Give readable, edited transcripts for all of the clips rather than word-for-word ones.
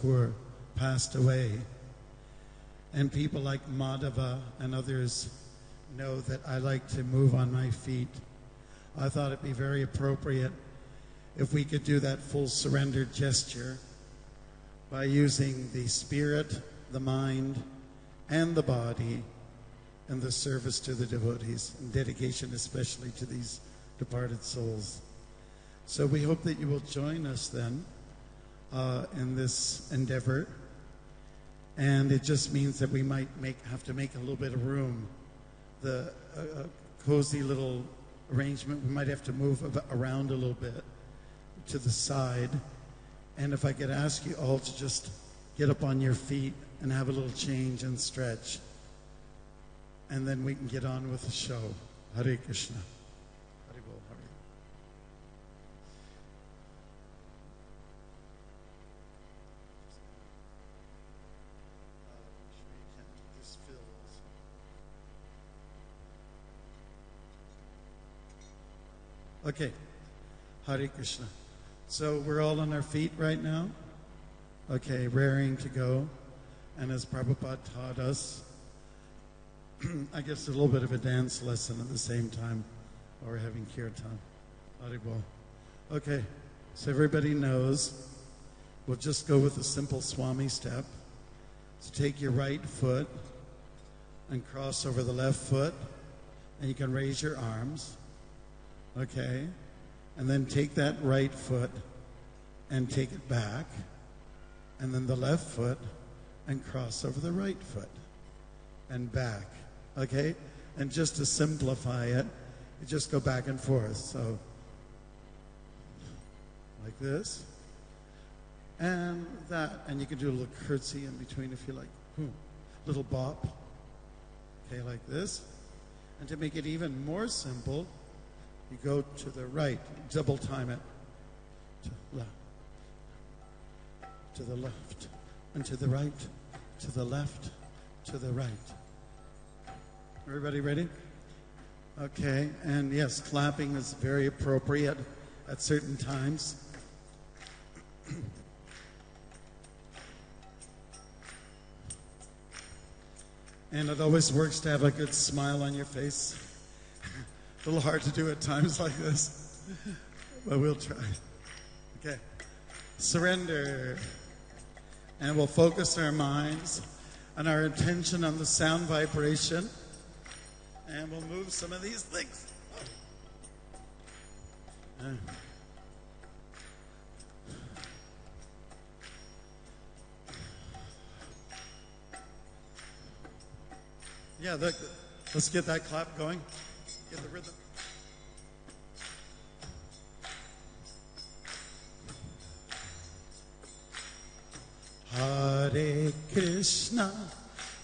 Thakur passed away. And people like Madhava and others know that I like to move on my feet. I thought it'd be very appropriate if we could do that full surrender gesture by using the spirit, the mind, and the body in the service to the devotees, and dedication especially to these departed souls. So we hope that you will join us then in this endeavor. And it just means that we might have to make a little bit of room. The cozy little arrangement, we might have to move around a little bit to the side. And if I could ask you all to just get up on your feet and have a little change and stretch. And then we can get on with the show. Hare Krishna. Hare Bol, Hare. Okay, Hare Krishna. So we're all on our feet right now. Okay, raring to go. And as Prabhupada taught us, I guess a little bit of a dance lesson at the same time while we're having kirtan. Hare Bol. Okay, so everybody knows, we'll just go with a simple Swami step. So take your right foot and cross over the left foot, and you can raise your arms. Okay, and then take that right foot and take it back, and then the left foot and cross over the right foot and back. Okay, and just to simplify it, you just go back and forth. So like this and that, and you can do a little curtsy in between if you like. Little bop. Okay, like this. And to make it even more simple, you go to the right, double time it. To the left, and to the right, to the left, to the right. Everybody ready? Okay, and yes, clapping is very appropriate at certain times. And it always works to have a good smile on your face. A little hard to do at times like this, but we'll try. Okay, surrender. And we'll focus our minds and our attention on the sound vibration. And we'll move some of things. Yeah, let's get that clap going. Get the rhythm. Hare Krishna,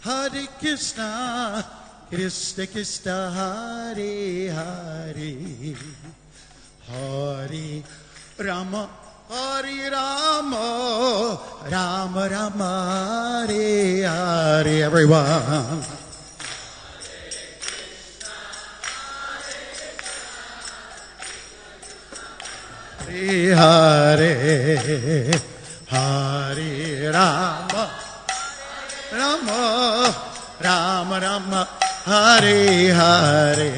Hare Krishna, Krishna Krishna, Hare Hare, Hare Rama, Hare Rama, Rama Rama, Hare Hare. Everyone. Hare Hare Rama Rama Rama Rama Hare Hare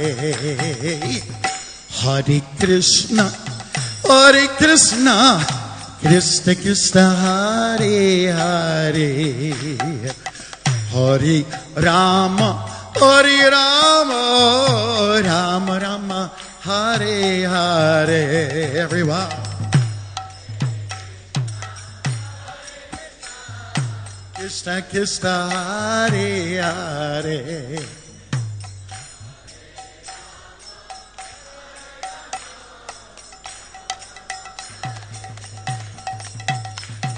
Hare Krishna Krishna Krishna Hare Hare Hare Rama Rama Rama Hare Hare. Everyone. Krishna Krishna Hare Hare.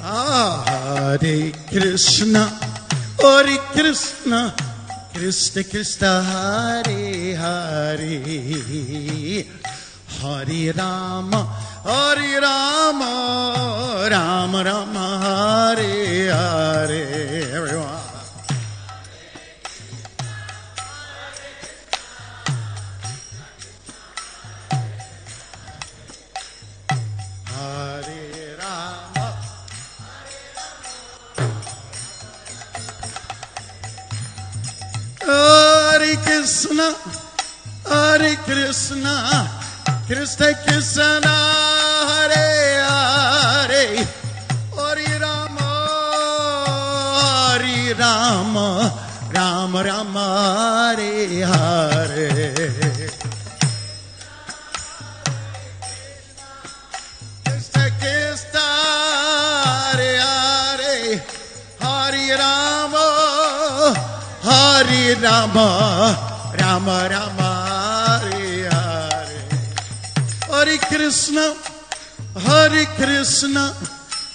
Hare Krishna Krishna Krishna Hare Hare Hare Rama Rama Rama Hare Hare. Everyone. Hare Rama Krishna, Hare Krishna, Krishna Krishna, Hare Hare, Hare Rama, Hare Rama, Rama Rama, Hare Hare. Krishna Krishna, Hare Hare, Hare Rama, Hare Rama, Rama Rama, Hare Hare. Hare Krishna, Hare Krishna,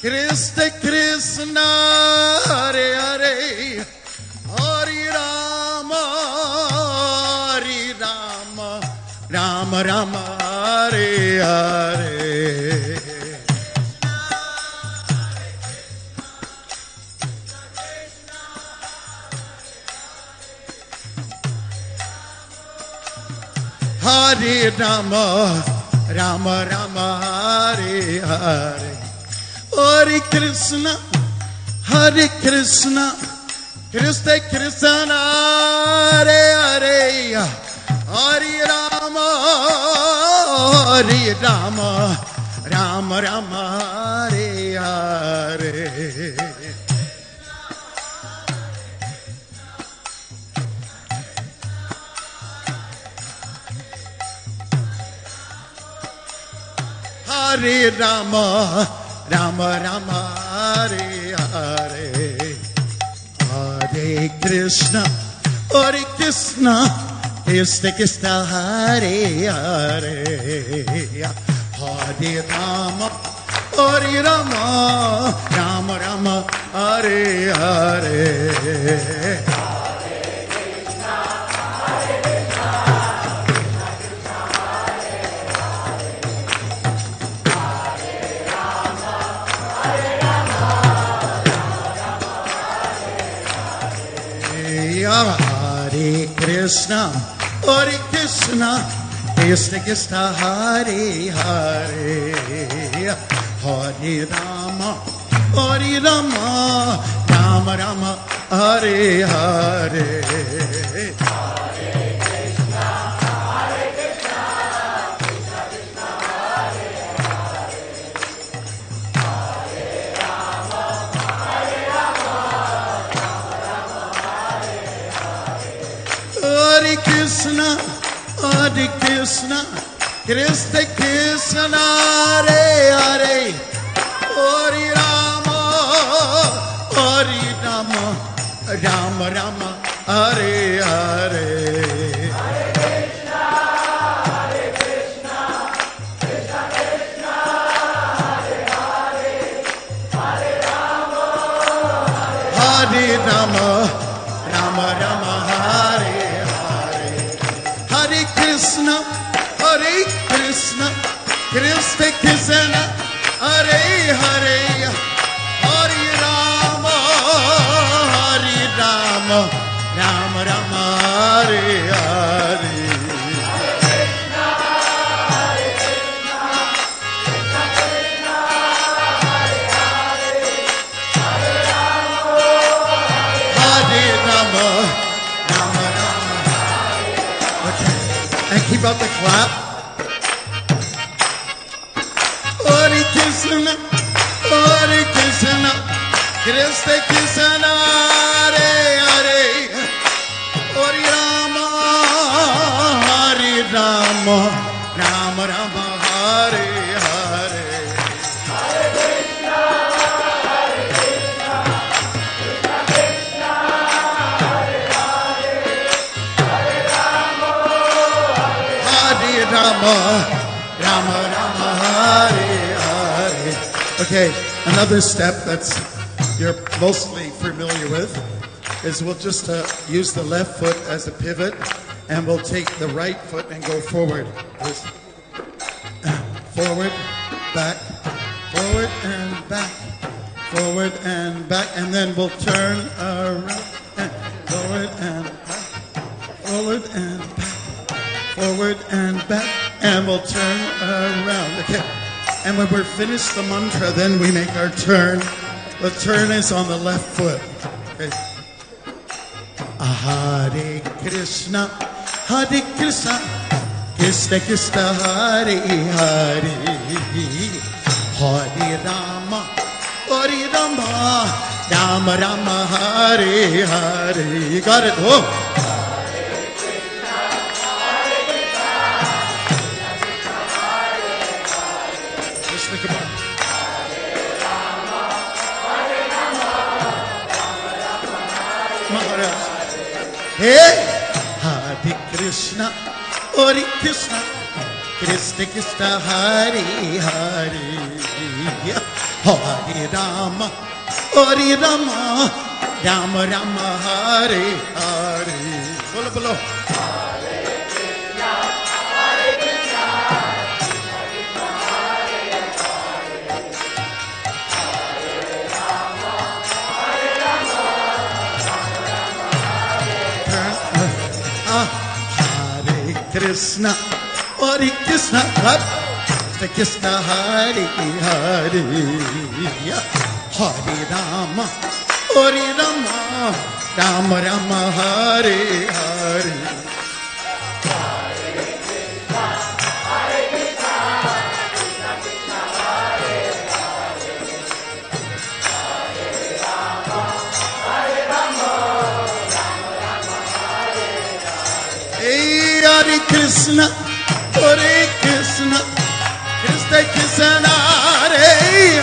Krishna Krishna, Hare Hare, Hare Rama, Hare Rama, Rama Rama, Hare Hare. Hare Rama, Rama Rama, Hare Hare. Hare Krishna, Hare Krishna, Krishna Krishna, Hare Hare, Hare Rama, Hare Rama, Rama Rama, Hare Hare. Hare Rama, Rama Rama, Hare Hare. Hare Krishna, Hare Krishna, Krishna Krishna, Hare Hare. Hare Rama, Hare Rama, Rama Rama, Hare Hare. Hare Krishna, Hare Krishna, Krishna Krishna, Hare Hare. Hare Rama, Hare Rama, Rama Rama, Hare Hare. Hare Krishna, Hare Krishna, Krishna Krishna, Hare Hare, Hare Rama, Hare Rama, Rama Rama, Hare Hare. Hare Rama, Rama Rama, Hare Hare. Hare Krishna, Hare Krishna, Krishna Krishna, Hare Hare, Hare Rama, Hare Rama, Rama Rama, Hare Hare. And keep out the clap. Hare Krishna, Hare Krishna, Krishna Krishna, Hare Hare, Hare Rama, Hare Rama, Rama Rama, Hare Hare. Rama, Rama Rama, Hare Hare. Okay, another step that's you're mostly familiar with is we'll just use the left foot as a pivot, and we'll take the right foot and go forward. Forward, back, forward and back, forward and back, and then we'll turn around, and forward and back, forward and back, forward and back, and we'll turn around. Okay, and when we're finished the mantra, then we make our turn. The turn is on the left foot. Okay. Hare Krishna, Hare Krishna, Krishna Krishna, Hare Hare, Hare Rama, Hare Rama, Rama Rama, Hare Hare. Got it? Oh. Krishna, come on. Maharaj. Hey, Hare Krishna, Hare Krishna, Krishna Krishna, Hare Hare, Hare Rama, Hare Rama, Rama Rama, Hare Hare. Bolo bolo. Krishna, Hare Krishna, Krishna Krishna, Hare Hare, Hare Rama, Hare Rama, Rama Rama, Hare Hare. Hare Krishna, Hare Krishna, Krishna Krishna, Hare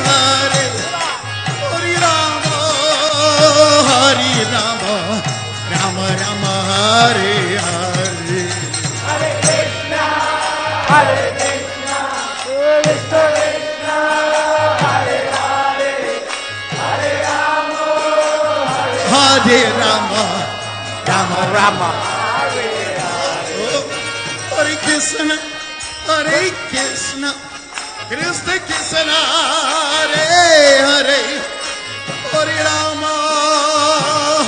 Hare, Hare Rama, Hare Rama, Rama Rama, Hare Hare. Hare Krishna, Hare Krishna, Krishna Krishna, Hare Hare, Hare Rama, Hare Rama, Rama Rama. Hare Krishna, Hare Krishna, Krishna Krishna, Hare Hare, Hare Rama,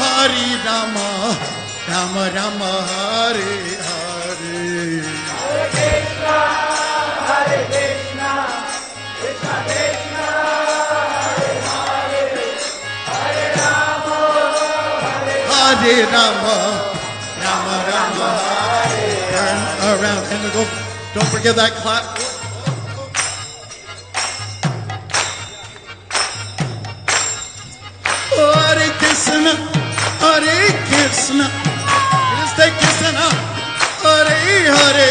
Hare Rama, Rama Rama, Hare Hare. Hare Krishna, Hare Krishna, Krishna Krishna, Hare Hare, Hare Rama, Hare Rama, Rama Rama, Hare. Turn around and go. Don't forget that clap. Hare Krishna, Hare Krishna, Krishna Krishna, Hare Hare,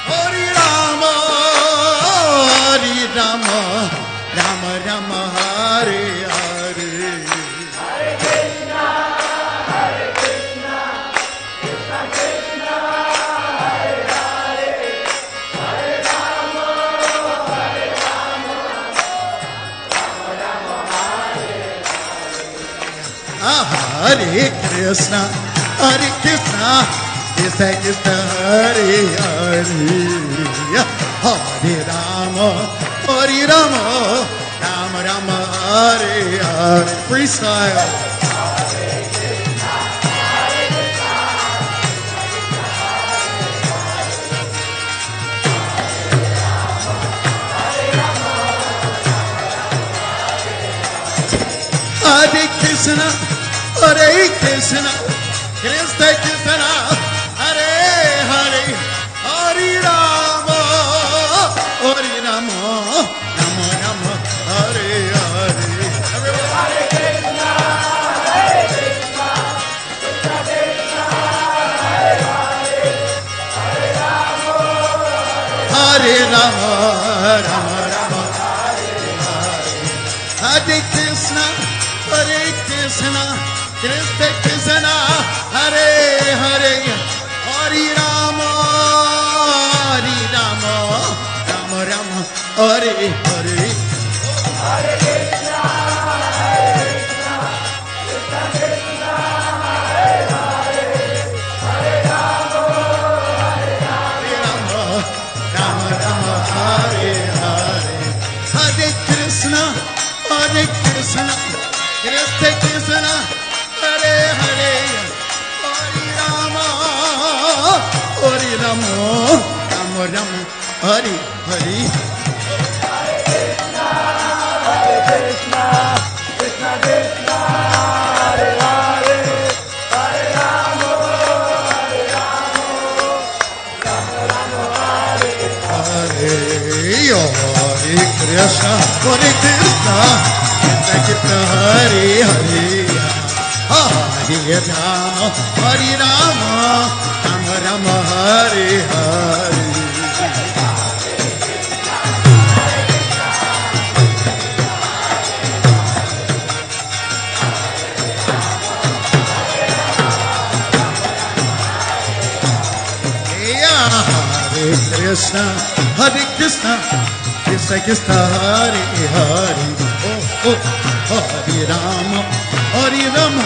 Hare Rama, Hare Rama, Rama Rama, Hare Hare. Hare Krishna, Hare Krishna, Krishna Krishna, Hare Hare, Hare Rama, Hare Rama, Rama Rama, Hare Hare Krishna, Hare Krishna, Krishna Krishna, Hare Hare, Hare Rama, Hare Rama, Rama Rama, Hare Hare. Freestyle. Hare Krishna, Hare Krishna, Krishna Krishna, Hare Hare, Hare Rama, Hare Rama, Rama Rama, Hare Hare. Everybody. Hare Krishna, Hare Krishna, Krishna Krishna, Hare Hare, Hare Rama, Hare Rama, Rama Rama, Hare Krishna, Hare Krishna, Krishna Krishna, Hare Hare, Hare Rama, Hare Rama, Rama Rama, Hare Hare. Hare Krishna, Hare Krishna, Krishna Krishna, Hare Hare, Hare Rama, Hare Rama, Rama Rama, Hare Hare. Hare Krishna, Hare Krishna, Krishna Krishna, Hare Hare, Hare Rama, Hare Rama, Rama Rama, Hare Hare. Hare Krishna, Hare Krishna, Krishna Krishna, Hare Hare, Hare Rama, Hare Rama, Krishna, Hare Krishna, Krishna Krishna, Hare Hare, Hare Rama, Hare Rama, Rama Rama, Hare Hare. Krishna, Hare Krishna, Krishna Krishna, Hare Hare. Oh, oh, Hare Rama, Hare Rama,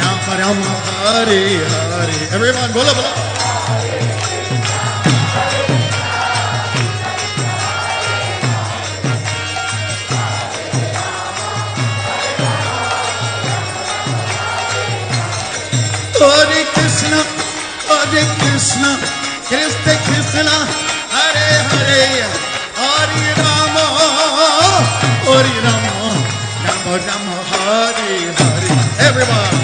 Rama Rama, Hare Hare. Everyone, bola bola. Hare Krishna, Hare Krishna, Krishna Krishna, Hare Hare, Hare Rama, Hare Rama, Rama Rama, Hare Hare. Everyone.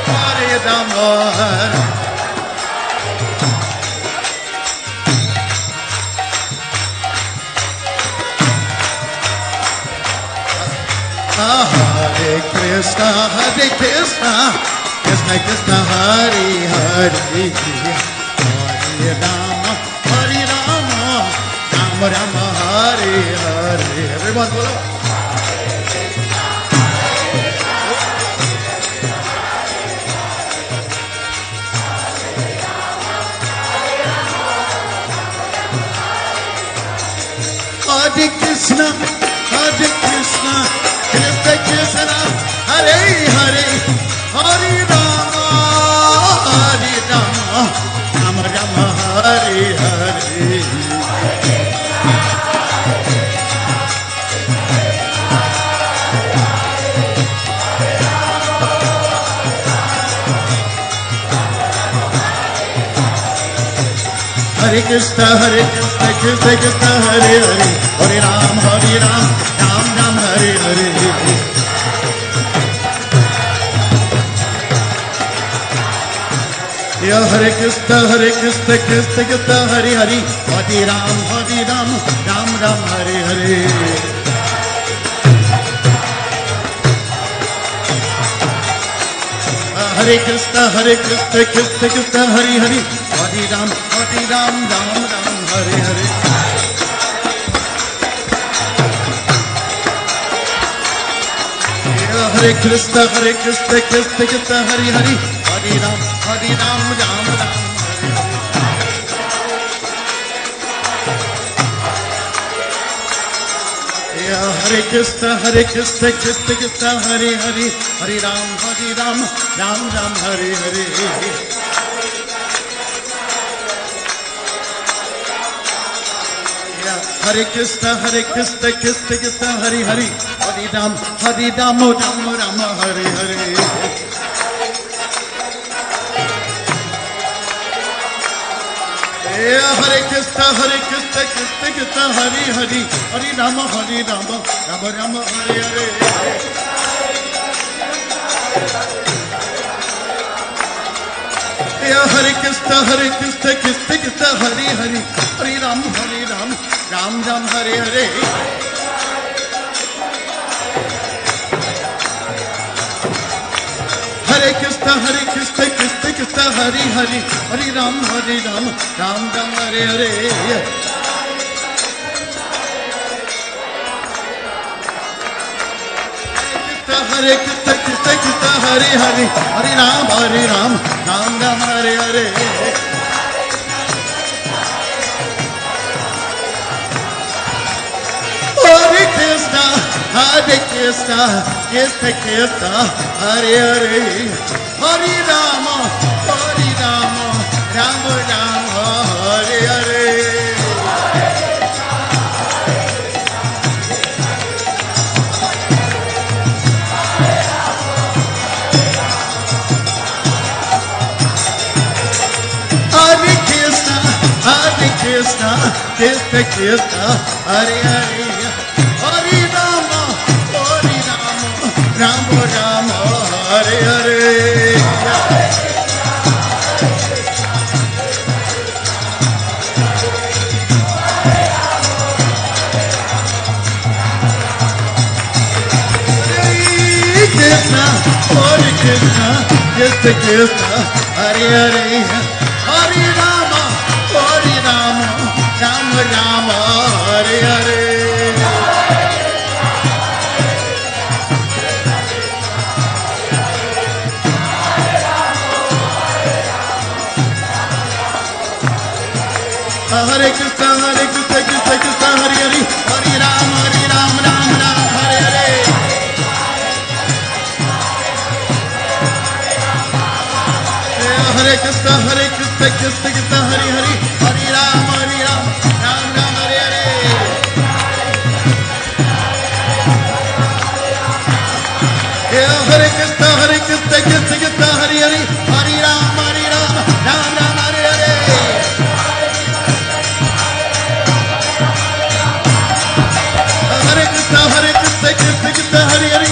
Hare Rama. Hare Krishna, Hare Krishna, Krishna Krishna, Hare Hare, Hare Rama, Hare Rama, Rama Rama, Hare Hare. Everyone, follow. Hare Krishna, Hare Krishna, Krishna Krishna, Hare Hare, Hare Rama, Hare Rama, Rama Rama, Hare Hare. Hare Krishna, Hare Krishna, Krishna Krishna, Hare Hare, Hare Ram, Hare Ram, Ram Ram, Hare Hare. Yeah, Hare Krishna, Krishna Krishna, Hare Hare, Hare Ram, Ram Ram, Hare Hare. Hare Krishna, Krishna Krishna, Hare Hare, Hare Ram, Ram Ram, Hare Hare. Hare Krishna, Krishna Krishna, Hare Hare, Hare Ram, Ram Ram, Hare Hare. Hare Krishna, Krishna Krishna, Hare Hare, Hare Ram, Ram Ram, Hare Hare. Hare Krishna, Krishna Krishna, Hare Hare, Hare Ram, Ram Ram, Hare Hare. Hare Krishna, Krishna Krishna, Hare Hare, Hare Ram, Ram Ram, Hare Hare. Hare Krishna, Krishna Krishna, Hare Hare, Hare Ram, Ram Ram, Hare Hare. Hare Krishna, Krishna Krishna, Hare Hare, Hare Ram, Ram Ram, Hare Hare. Hare Krishna, Krishna Hare Hare, Hare Ram, Ram Ram, Hare Hare. Hare Krishna, Krishna Krishna, Hare Hare, Hare Ram, Ram Ram, Hare Hare. Krishna, Krishna Krishna, Hare Hare, Hare Rama, Ram Ram, Hare Hare. Krishna, Hare Hare, Hare Rama, Rama Rama, Hare Hare. Hare Krishna, Krishna Krishna, Hare Hare, Hare Rama, Rama Rama, Hare Hare. Hare Krishna, Krishna Krishna, Hare Hare, Hare Rama, Rama Rama, Hare Hare. Hare Krishna, Krishna Krishna, Hare Hare, Hare Rama, Rama Rama, Hare Hare. Hare Krishna, Krishna Krishna, Hare Hare,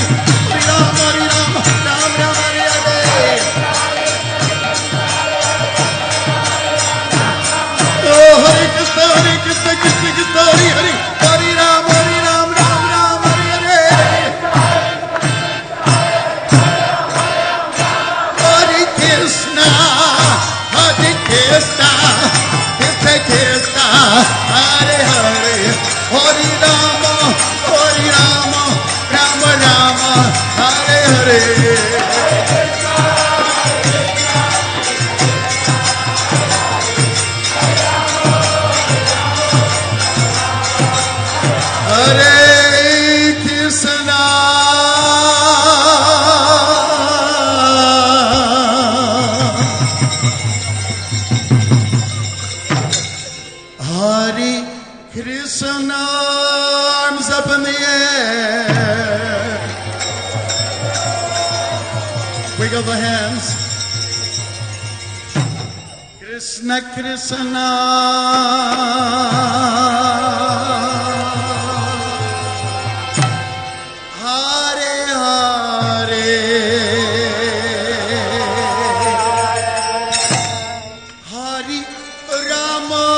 Hare Rama, Rama Rama, Hare Hare. Oh, Hare Krishna, Krishna Krishna, Hare Hare, Hare Rama, Rama Hare Hare. Hare Krishna, Krishna Krishna, Hare Hare, Hare Rama, Rama Rama, Hare Hare. Hare Krishna, Hare Krishna, arms up in the air, wiggle the hands. Krishna Krishna, Hare Hare, Hare Rama,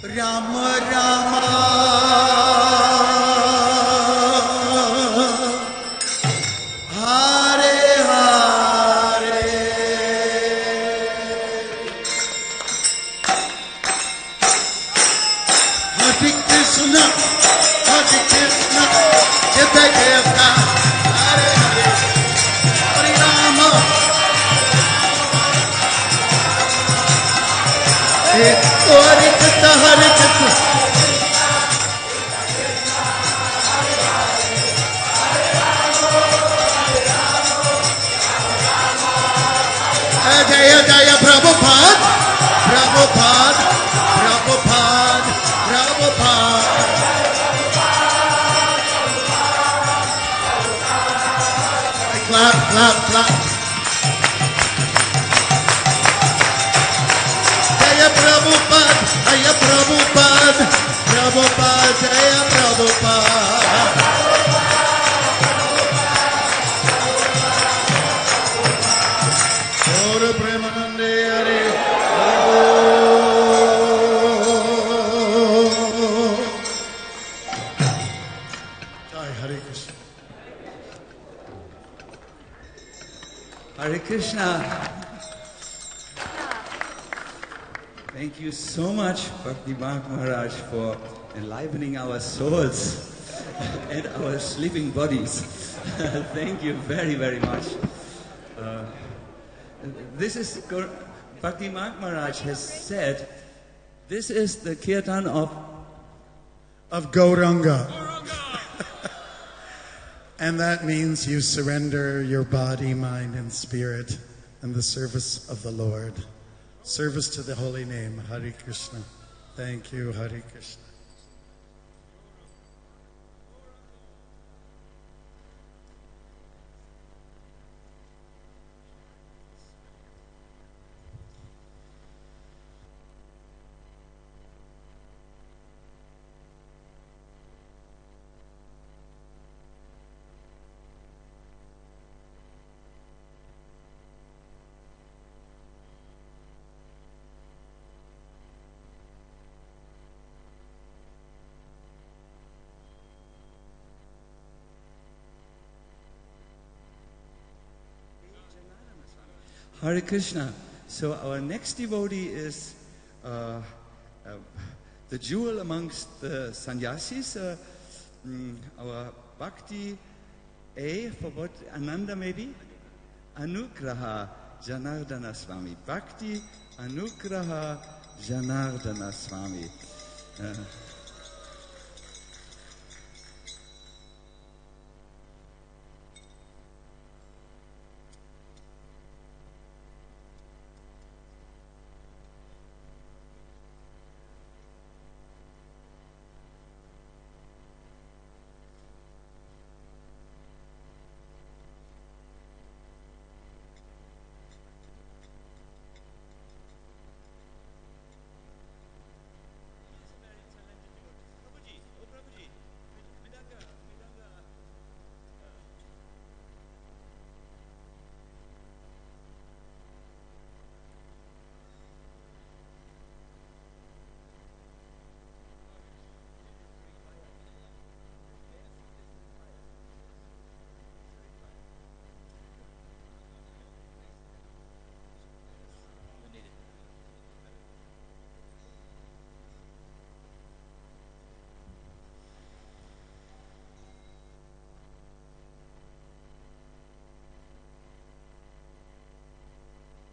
Hare Rama, Rama Rama, Hare Hare. Hare Krishna, Krishna Krishna, Hare Hare, Hare Rama, Hare Krishna, Hare Krishna. Jaya Jaya Prabhupada, Prabhupada, Prabhupada, Prabhupada. Clap, clap, clap. Jaya Prabhupada, Jaya Prabhupada, Prabhupada, Jaya Prabhupada. Gaura Premanande Hare, Hare Jai Hare Krishna. Hare Krishna. Thank you so much, Bhakti Mark Maharaj, for enlivening our souls and our sleeping bodies. Thank you very, very much. This is, Bhakti Mark Maharaj has said, this is the kirtan of Gauranga. And that means you surrender your body, mind, and spirit in the service of the Lord. Service to the holy name, Hare Krishna. Thank you, Hare Krishna. Hare Krishna. So our next devotee is the jewel amongst the sannyasis, our Bhakti A for what? Ananda maybe? Anugraha Janardana Swami. Bhakti Anugraha Janardana Swami.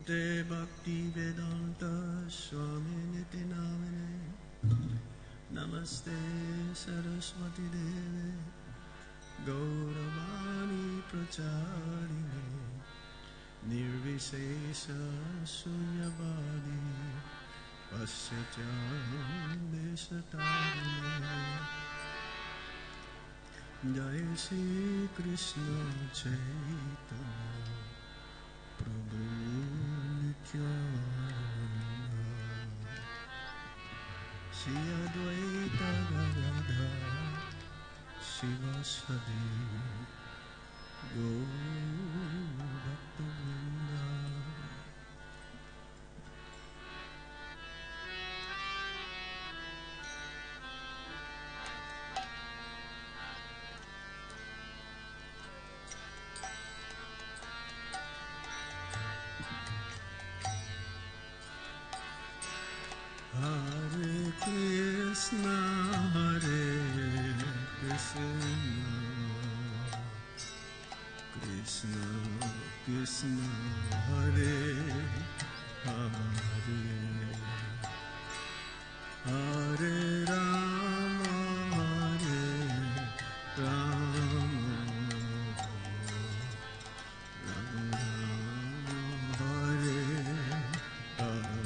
De Bhakti Vedanta Swami Niti Namine Namaste Saraswati Deve Gauravani Pracharine Nirvisesa Sunyavadi Pasyacham Desatarine Jai Shri Krishna Chaitanya Prabhu Nityananda Shri Advaita Gadadhara Sivasadi Gaur Bhaktivinoda Hare Krishna Krishna Krishna Hare Hare Hare Rama Hare Rama Rama Hare Hare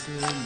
Hare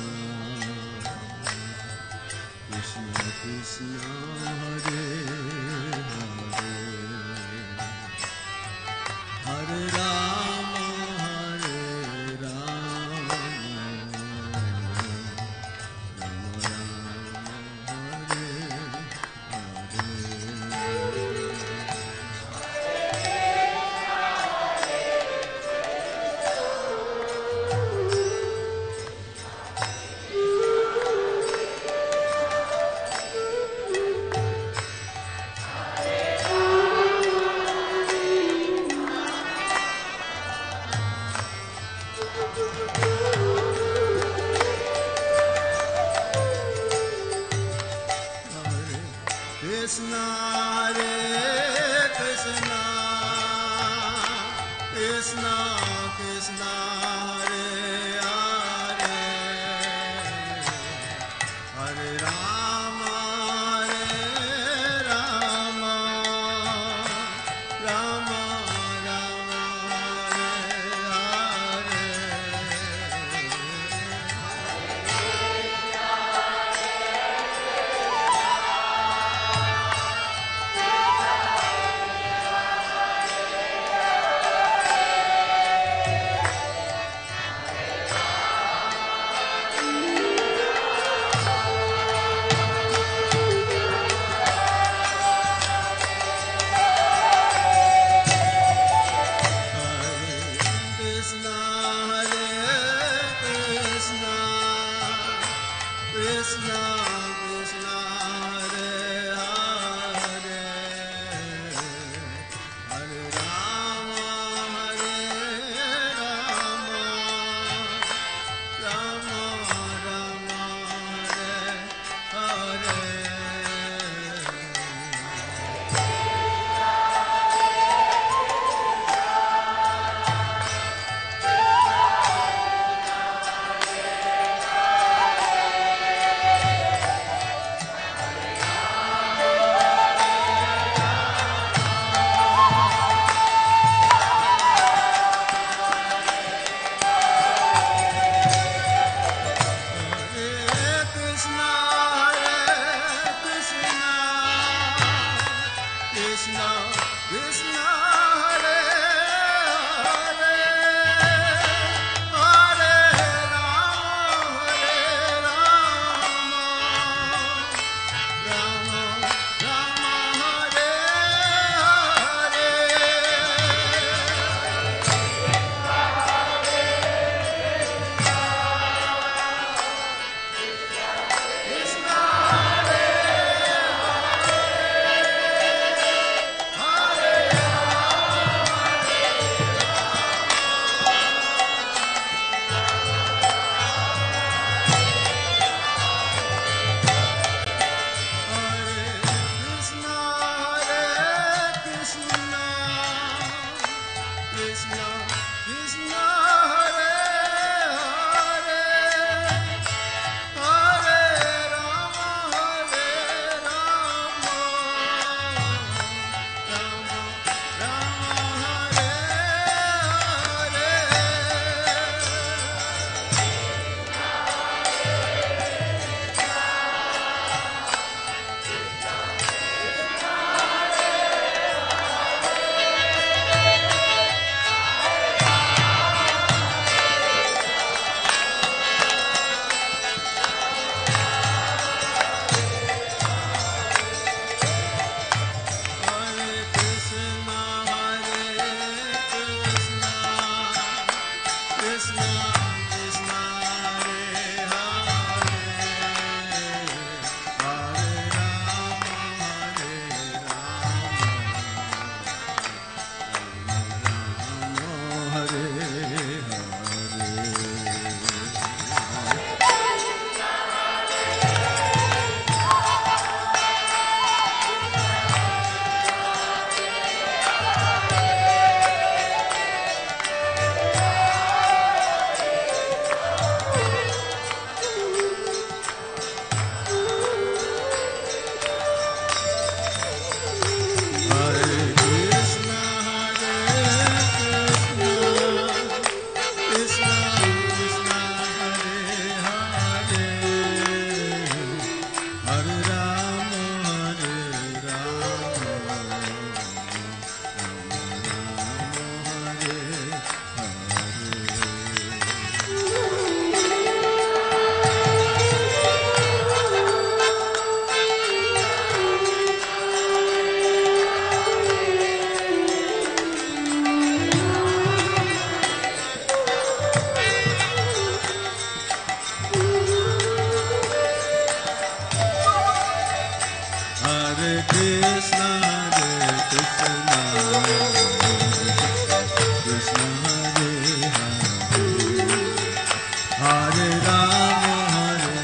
Hare Rama, Rama Hare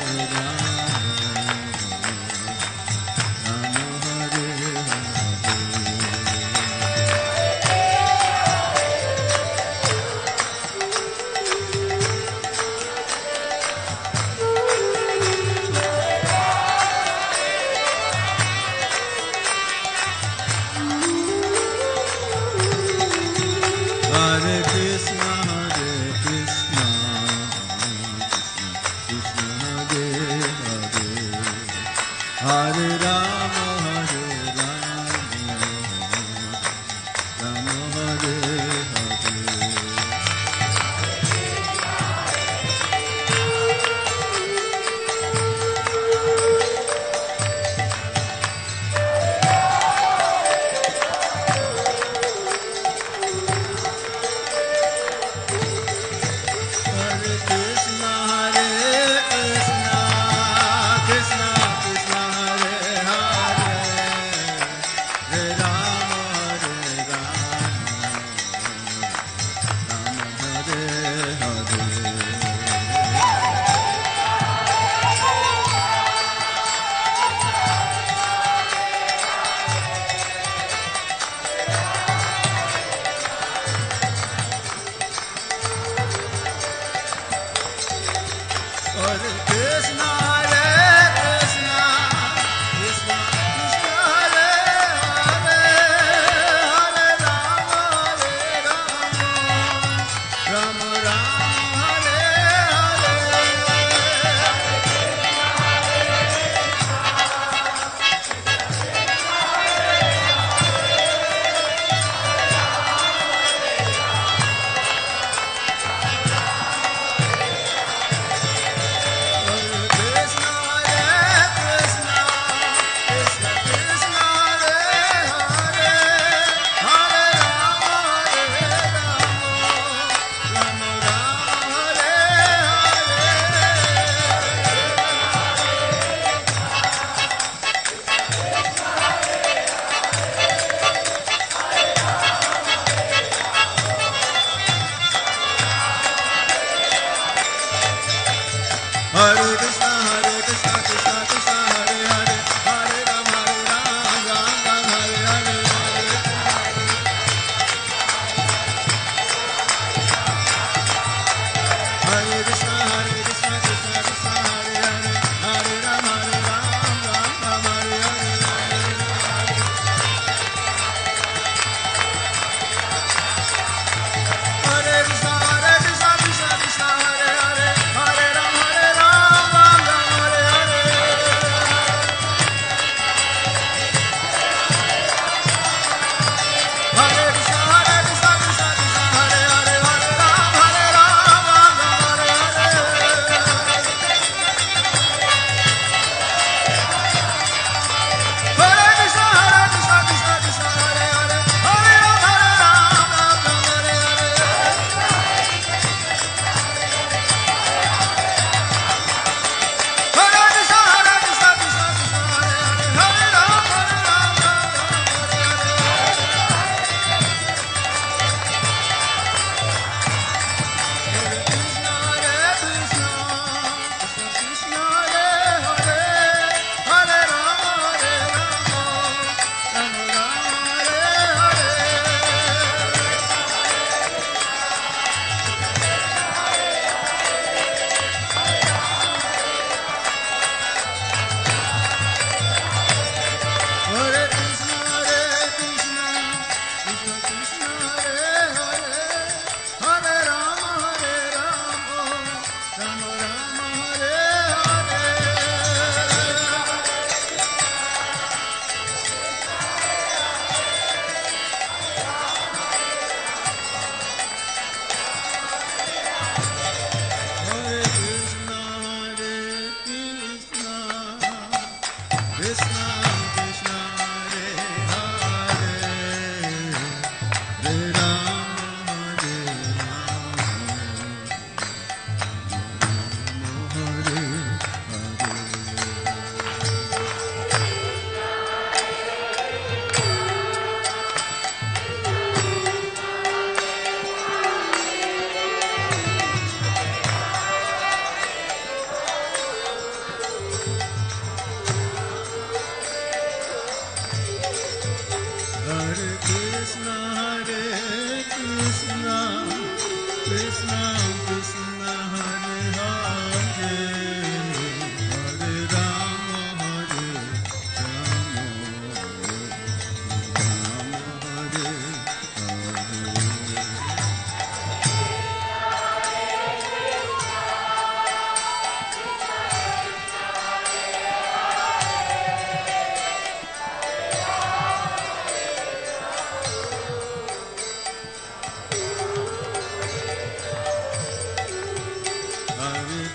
Hare Krishna, Krishna Krishna Hare Hare, Hare Rama, Rama Hare Hare. Hare Krishna, Krishna Krishna Hare Hare, Hare Rama, Rama Hare Hare. Hare Krishna, Krishna Krishna Hare Hare, Hare Rama, Rama Rama Hare Hare. Hare Krishna, Krishna Krishna Hare Hare, Hare Ram, Ram Ram Hare Hare. Hare Krishna, Krishna Krishna Hare Hare, Hare Ram, Ram Hare Hare. Hare Krishna, Krishna Krishna Hare Hare, Hare Ram, Ram Ram Hare Hare.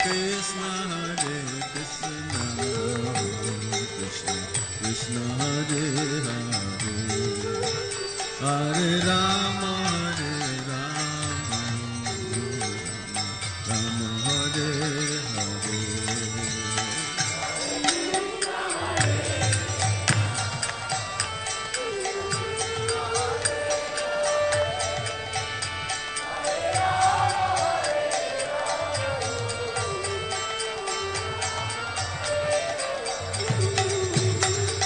Krishna, Krishna Krishna, Hare Hare, Hare Rama, Rama Hare Hare.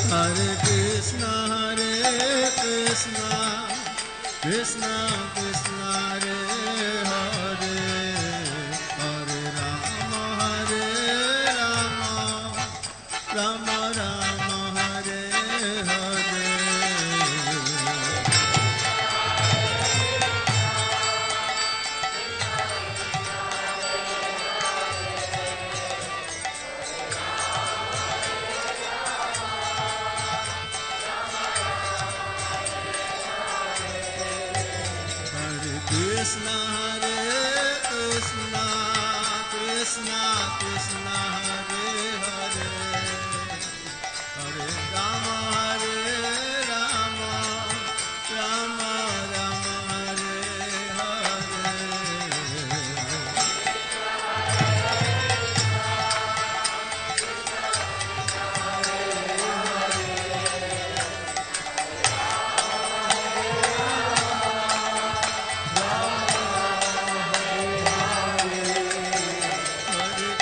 Hare Krishna, Krishna Krishna, Hare Hare, Hare Rama, Rama Rama, Hare Hare. Krishna, Krishna, Krishna Krishna, Hare Hare, Hare Rama, Rama Rama, Hare Hare.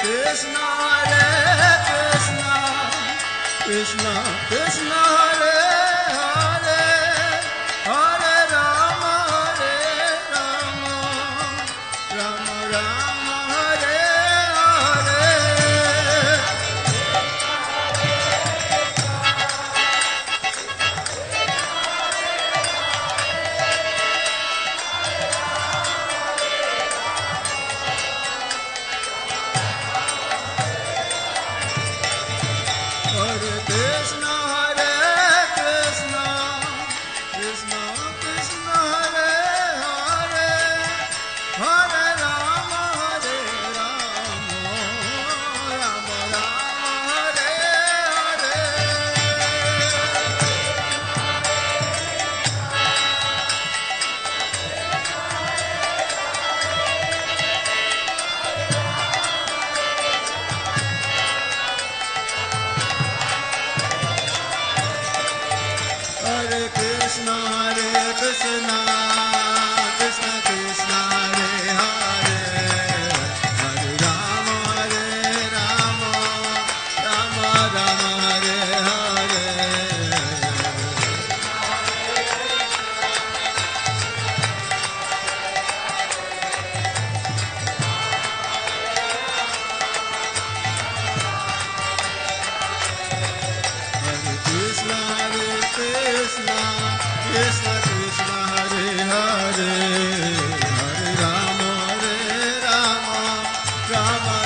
Krishna, Krishna Krishna, Hare Hare, Hare Rama, Rama Rama, Hare Hare. Hare Krishna, Krishna Krishna, Hare Hare, Hare Rama, Rama Rama, Hare Hare. Hare Krishna, Krishna Krishna, Hare Hare, Hare Rama, Rama Rama,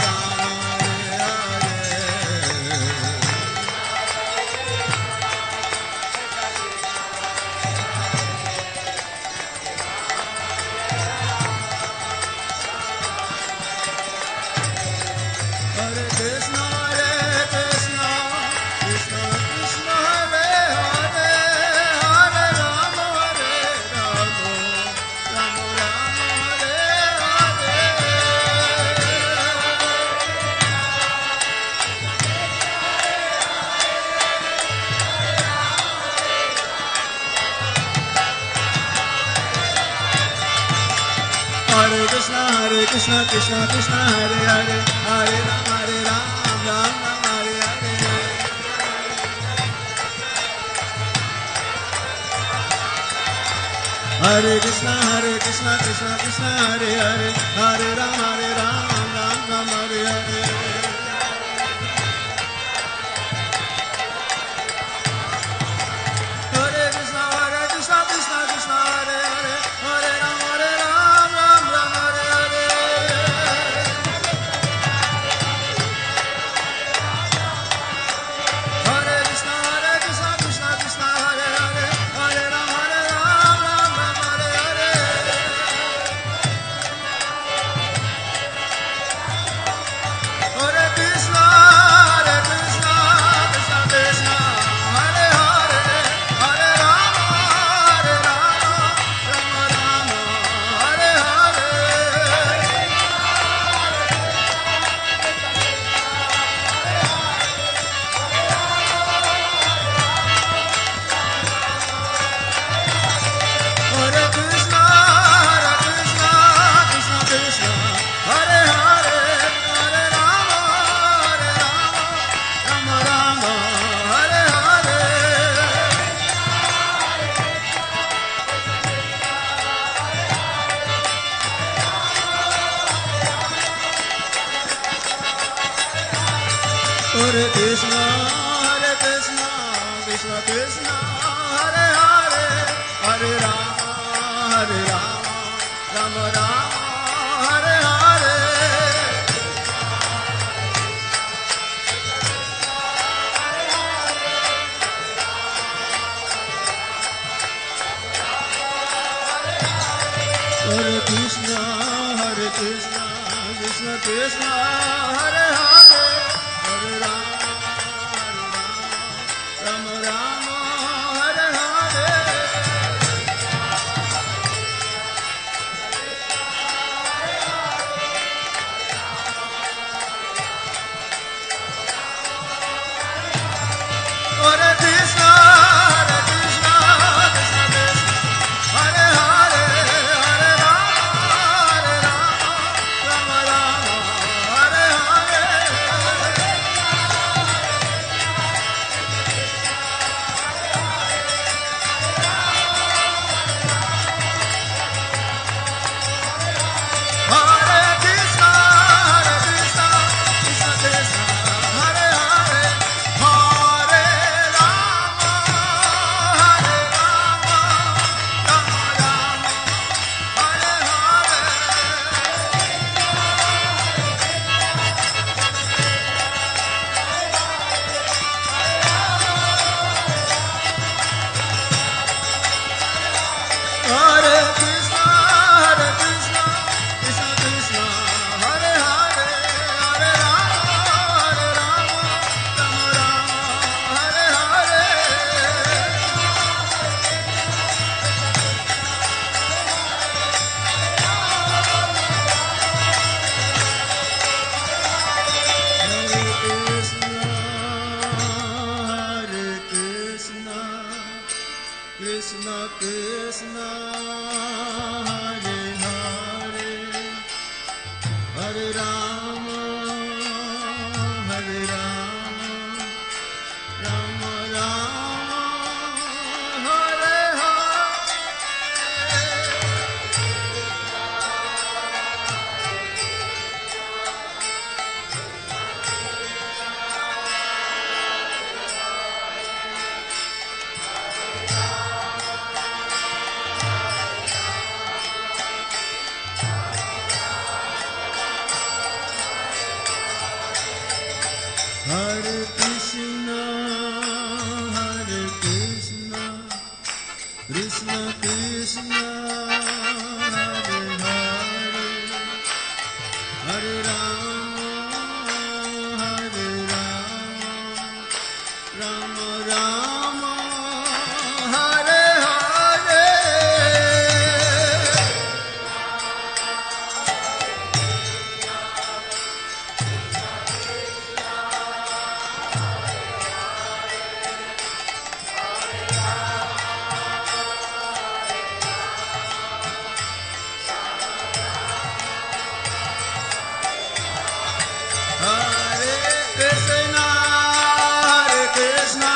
Hare Hare. Hare Krishna, Krishna Krishna, Hare Hare, Hare Rama, Rama Rama, Hare Hare. Hare Krishna, Krishna Krishna, Hare Hare, Hare Rama, Rama Rama, Hare Hare. Hare Krishna, Krishna Krishna, Hare Hare, Hare Rama, Rama Rama, Hare Hare. Hare Krishna, Krishna Krishna, Hare Hare, Hare Rama, Rama Rama, Hare Hare. Hare Krishna, Krishna Krishna, Hare Hare, Hare Rama, Rama Rama, Hare Hare. Hare Krishna, Krishna Hare Hare, Hare Rama, Rama Rama, Hare Hare. Hare Krishna, Krishna Krishna, Hare Hare, Hare Rama, Rama Rama, Hare Hare. Hare Krishna, Krishna Krishna, Hare Hare, Hare Rama, Rama Rama, Hare Hare. Hare Krishna, Krishna Krishna, Hare Hare, Hare Rama, Rama Rama, Hare Hare. Hare Krishna, Krishna Krishna, Hare Hare, Hare Rama, Rama Rama, Hare Hare. Hare Krishna, Krishna Krishna, Hare Hare, Hare Rama, Rama Rama, Hare Hare. Hare Krishna, Krishna Krishna, Hare Hare, Hare Rama, Rama Rama, Hare Hare. Hare Krishna, Krishna Krishna, Hare Hare, Hare Rama, Rama Rama, Hare Hare. Hare Krishna,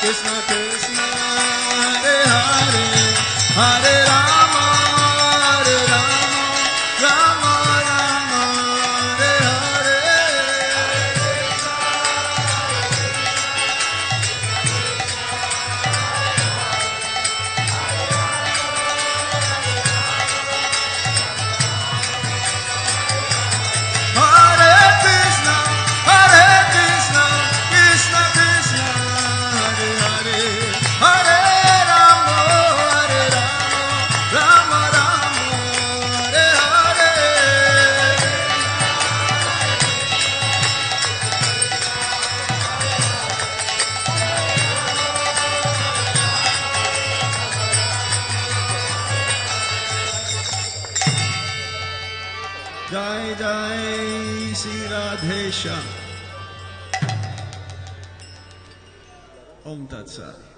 Krishna Krishna, Hare Hare, Hare Rama, Rama Rama, Hare Hare. Hare Krishna, Krishna Krishna, Hare Hare, Hare Rama, Rama Rama, Hare Hare. Jai Jai Sri Radhesha. Om Tat Sat.